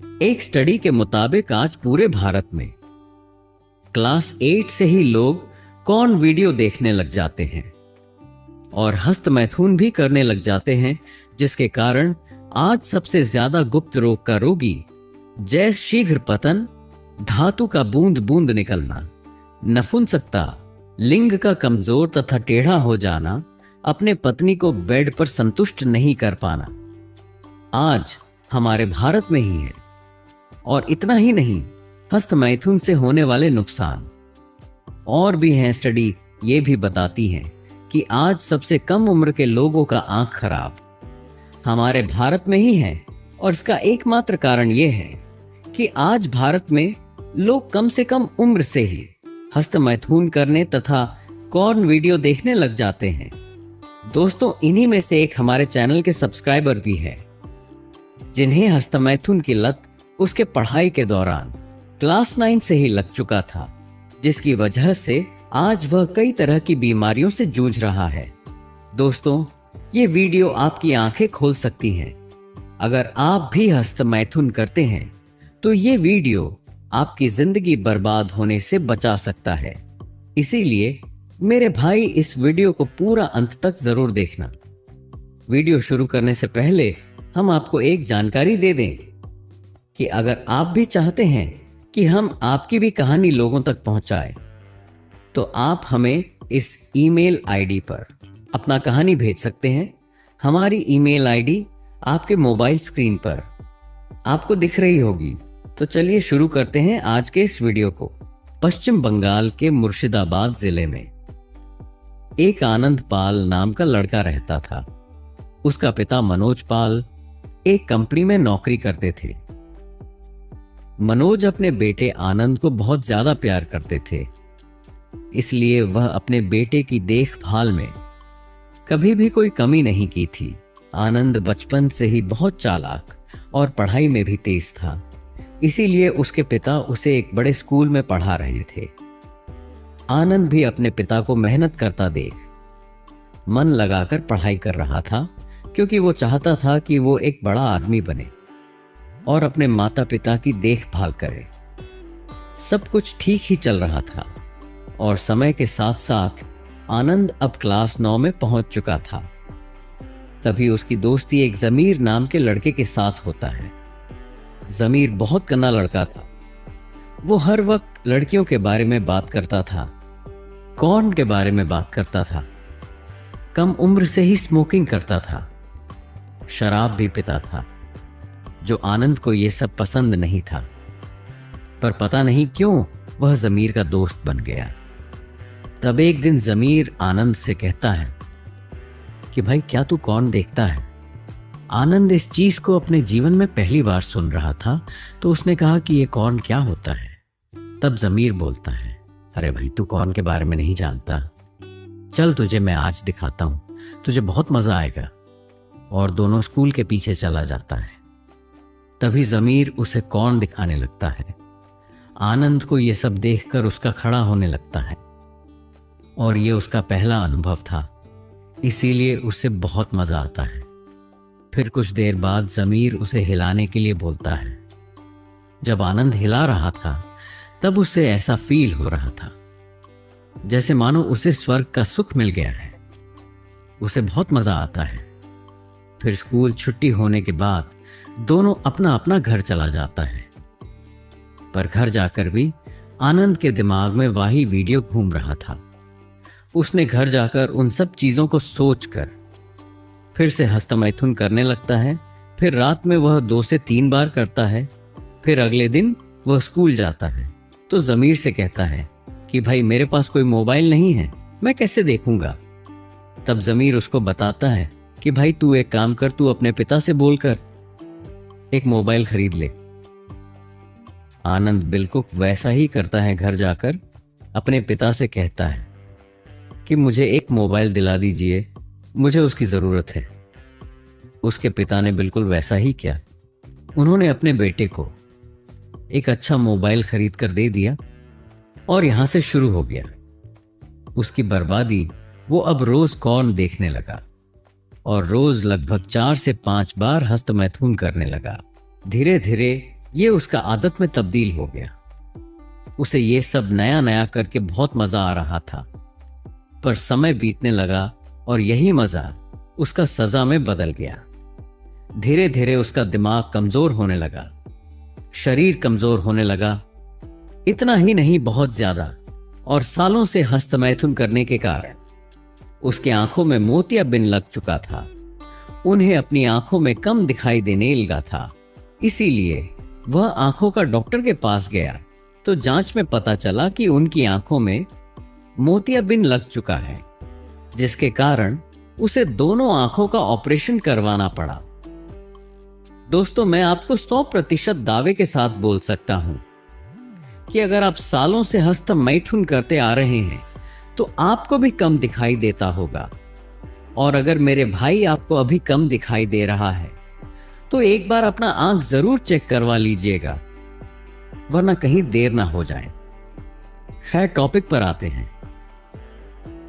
एक स्टडी के मुताबिक आज पूरे भारत में क्लास 8 से ही लोग कॉर्न वीडियो देखने लग जाते हैं और हस्त मैथुन भी करने लग जाते हैं, जिसके कारण आज सबसे ज्यादा गुप्त रोग का रोगी जय शीघ्र पतन, धातु का बूंद बूंद निकलना, नपुंसकता, लिंग का कमजोर तथा टेढ़ा हो जाना, अपने पत्नी को बेड पर संतुष्ट नहीं कर पाना आज हमारे भारत में ही है। और इतना ही नहीं, हस्त मैथुन से होने वाले नुकसान और भी हैं। स्टडी ये भी बताती है कि आज सबसे कम उम्र के लोगों का आंख खराब हमारे भारत में ही है। और इसका एकमात्र कारण यह है कि आज भारत में लोग कम से कम उम्र से ही हस्त मैथुन करने तथा कॉर्न वीडियो देखने लग जाते हैं। दोस्तों, इन्हीं में से एक हमारे चैनल के सब्सक्राइबर भी है जिन्हें हस्त मैथुन की लत उसके पढ़ाई के दौरान क्लास 9 से ही लग चुका था, जिसकी वजह से आज वह कई तरह की बीमारियों से जूझ रहा है। दोस्तों, ये वीडियो आपकी आंखें खोल सकती हैं। अगर आप भी हस्त मैथुन करते हैं तो ये वीडियो आपकी जिंदगी बर्बाद होने से बचा सकता है। इसीलिए मेरे भाई, इस वीडियो को पूरा अंत तक जरूर देखना। वीडियो शुरू करने से पहले हम आपको एक जानकारी दे दें कि अगर आप भी चाहते हैं कि हम आपकी भी कहानी लोगों तक पहुंचाएं, तो आप हमें इस ईमेल आईडी पर अपना कहानी भेज सकते हैं। हमारी ईमेल आईडी आपके मोबाइल स्क्रीन पर आपको दिख रही होगी। तो चलिए शुरू करते हैं आज के इस वीडियो को। पश्चिम बंगाल के मुर्शिदाबाद जिले में एक आनंद पाल नाम का लड़का रहता था। उसका पिता मनोज पाल एक कंपनी में नौकरी करते थे। मनोज अपने बेटे आनंद को बहुत ज्यादा प्यार करते थे, इसलिए वह अपने बेटे की देखभाल में कभी भी कोई कमी नहीं की थी। आनंद बचपन से ही बहुत चालाक और पढ़ाई में भी तेज था, इसीलिए उसके पिता उसे एक बड़े स्कूल में पढ़ा रहे थे। आनंद भी अपने पिता को मेहनत करता देख मन लगाकर पढ़ाई कर रहा था, क्योंकि वो चाहता था कि वो एक बड़ा आदमी बने और अपने माता पिता की देखभाल करे। सब कुछ ठीक ही चल रहा था और समय के साथ साथ आनंद अब क्लास 9 में पहुंच चुका था। तभी उसकी दोस्ती एक जमीर नाम के लड़के के साथ होता है। जमीर बहुत कन्ना लड़का था। वो हर वक्त लड़कियों के बारे में बात करता था, कॉर्न के बारे में बात करता था, कम उम्र से ही स्मोकिंग करता था, शराब भी पीता था। जो आनंद को ये सब पसंद नहीं था, पर पता नहीं क्यों वह जमीर का दोस्त बन गया। तब एक दिन जमीर आनंद से कहता है कि भाई, क्या तू कॉर्न देखता है? आनंद इस चीज को अपने जीवन में पहली बार सुन रहा था, तो उसने कहा कि ये कॉर्न क्या होता है? तब जमीर बोलता है, अरे भाई, तू कॉर्न के बारे में नहीं जानता, चल तुझे मैं आज दिखाता हूं, तुझे बहुत मजा आएगा। और दोनों स्कूल के पीछे चला जाता है। तभी जमीर उसे कॉर्न दिखाने लगता है। आनंद को यह सब देखकर उसका खड़ा होने लगता है और ये उसका पहला अनुभव था, इसीलिए उसे बहुत मजा आता है। फिर कुछ देर बाद जमीर उसे हिलाने के लिए बोलता है। जब आनंद हिला रहा था तब उसे ऐसा फील हो रहा था जैसे मानो उसे स्वर्ग का सुख मिल गया है। उसे बहुत मजा आता है। फिर स्कूल छुट्टी होने के बाद दोनों अपना अपना घर चला जाता है। पर घर जाकर भी आनंद के दिमाग में वही वीडियो घूम रहा था। उसने घर जाकर उन सब चीजों को सोचकर फिर से हस्त मैथुन करने लगता है। फिर रात में वह 2 से 3 बार करता है। फिर अगले दिन वह स्कूल जाता है तो जमीर से कहता है कि भाई, मेरे पास कोई मोबाइल नहीं है, मैं कैसे देखूंगा? तब जमीर उसको बताता है कि भाई, तू एक काम कर, तू अपने पिता से बोलकर एक मोबाइल खरीद ले। आनंद बिल्कुल वैसा ही करता है। घर जाकर अपने पिता से कहता है कि मुझे एक मोबाइल दिला दीजिए, मुझे उसकी ज़रूरत है। उसके पिता ने बिल्कुल वैसा ही किया। उन्होंने अपने बेटे को एक अच्छा मोबाइल खरीद कर दे दिया और यहां से शुरू हो गया उसकी बर्बादी। वो अब रोज कॉर्न देखने लगा और रोज लगभग 4 से 5 बार हस्त मैथुन करने लगा। धीरे धीरे ये उसका आदत में तब्दील हो गया। उसे ये सब नया नया करके बहुत मजा आ रहा था, पर समय बीतने लगा और यही मजा उसका सजा में बदल गया। धीरे धीरे उसका दिमाग कमजोर होने लगा, शरीर कमजोर होने लगा। इतना ही नहीं, बहुत ज्यादा। और सालों से हस्तमैथुन करने के कारण उसकी आंखों में मोतियाबिंद लग चुका था। उन्हें अपनी आंखों में कम दिखाई देने लगा था। इसीलिए वह आंखों का डॉक्टर के पास गया तो जांच में पता चला कि उनकी आंखों में मोतियाबिंद लग चुका है, जिसके कारण उसे दोनों आंखों का ऑपरेशन करवाना पड़ा। दोस्तों, मैं आपको 100% दावे के साथ बोल सकता हूं कि अगर आप सालों से हस्तमैथुन करते आ रहे हैं तो आपको भी कम दिखाई देता होगा। और अगर मेरे भाई आपको अभी कम दिखाई दे रहा है तो एक बार अपना आंख जरूर चेक करवा लीजिएगा, वरना कहीं देर ना हो जाए। खैर, टॉपिक पर आते हैं।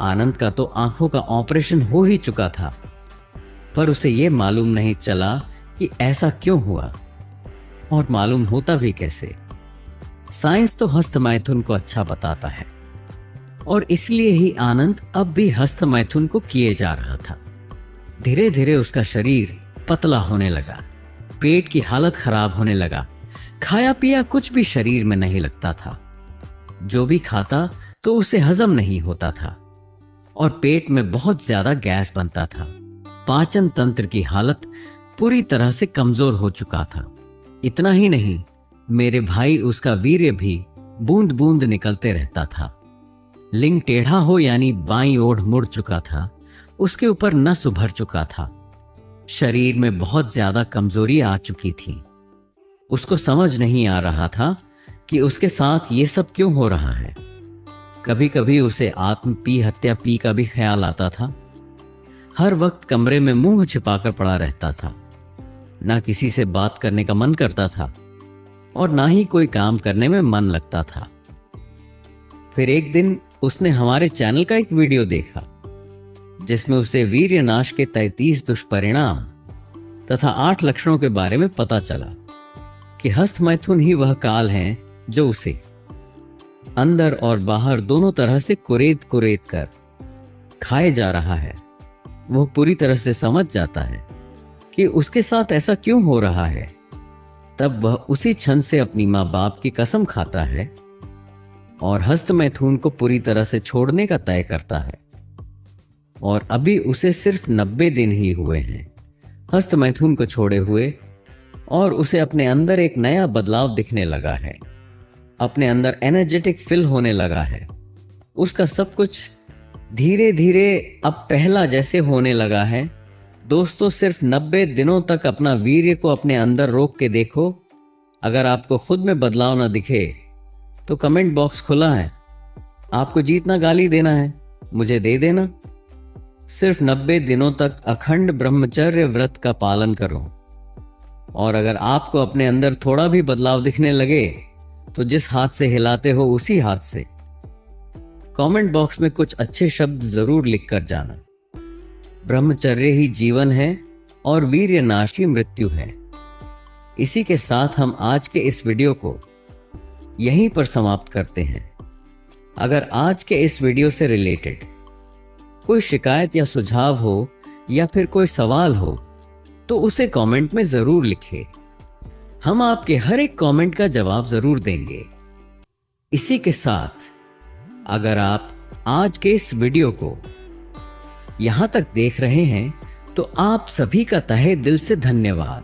आनंद का तो आंखों का ऑपरेशन हो ही चुका था, पर उसे यह मालूम नहीं चला कि ऐसा क्यों हुआ और मालूम होता भी कैसे। साइंस तो हस्तमैथुन को अच्छा बताता है और इसलिए ही आनंद अब भी हस्तमैथुन को किए जा रहा था। धीरे धीरे उसका शरीर पतला होने लगा, पेट की हालत खराब होने लगा। खाया पिया कुछ भी शरीर में नहीं लगता था। जो भी खाता तो उसे हजम नहीं होता था और पेट में बहुत ज्यादा गैस बनता था। पाचन तंत्र की हालत पूरी तरह से कमजोर हो चुका था। इतना ही नहीं, मेरे भाई उसका वीर्य भी बूंद बूंद निकलते रहता था। लिंग टेढ़ा हो यानी बाईं ओर मुड़ चुका था। उसके ऊपर नस उभर चुका था। शरीर में बहुत ज्यादा कमजोरी आ चुकी थी। उसको समझ नहीं आ रहा था कि उसके साथ ये सब क्यों हो रहा है। कभी कभी उसे हत्या का भी ख्याल आता था। हर वक्त कमरे में मुंह छिपाकर पड़ा रहता था। ना किसी से बात करने का मन करता था और ना ही कोई काम करने में मन लगता था। फिर एक दिन उसने हमारे चैनल का एक वीडियो देखा जिसमें उसे वीर्यनाश के 33 दुष्परिणाम तथा 8 लक्षणों के बारे में पता चला कि हस्तमैथुन ही वह काल है जो उसे अंदर और बाहर दोनों तरह से कुरेद कुरेद कर खाए जा रहा है। वह पूरी तरह से समझ जाता है कि उसके साथ ऐसा क्यों हो रहा है। तब वह उसी क्षण से अपनी माँ बाप की कसम खाता है और हस्तमैथुन को पूरी तरह से छोड़ने का तय करता है। और अभी उसे सिर्फ 90 दिन ही हुए हैं हस्तमैथुन को छोड़े हुए, और उसे अपने अंदर एक नया बदलाव दिखने लगा है। अपने अंदर एनर्जेटिक फील होने लगा है। उसका सब कुछ धीरे धीरे अब पहला जैसे होने लगा है। दोस्तों, सिर्फ 90 दिनों तक अपना वीर्य को अपने अंदर रोक के देखो। अगर आपको खुद में बदलाव ना दिखे तो कमेंट बॉक्स खुला है। आपको जीतना गाली देना है, मुझे दे देना। सिर्फ 90 दिनों तक अखंड ब्रह्मचर्य व्रत का पालन करो। और अगर आपको अपने अंदर थोड़ा भी बदलाव दिखने लगे तो जिस हाथ से हिलाते हो उसी हाथ से कमेंट बॉक्स में कुछ अच्छे शब्द जरूर लिख कर जाना। ब्रह्मचर्य ही जीवन है और वीर्यनाशी मृत्यु है। इसी के साथ हम आज के इस वीडियो को यहीं पर समाप्त करते हैं। अगर आज के इस वीडियो से रिलेटेड कोई शिकायत या सुझाव हो या फिर कोई सवाल हो तो उसे कमेंट में जरूर लिखें। हम आपके हर एक कमेंट का जवाब जरूर देंगे। इसी के साथ अगर आप आज के इस वीडियो को यहां तक देख रहे हैं तो आप सभी का तहे दिल से धन्यवाद।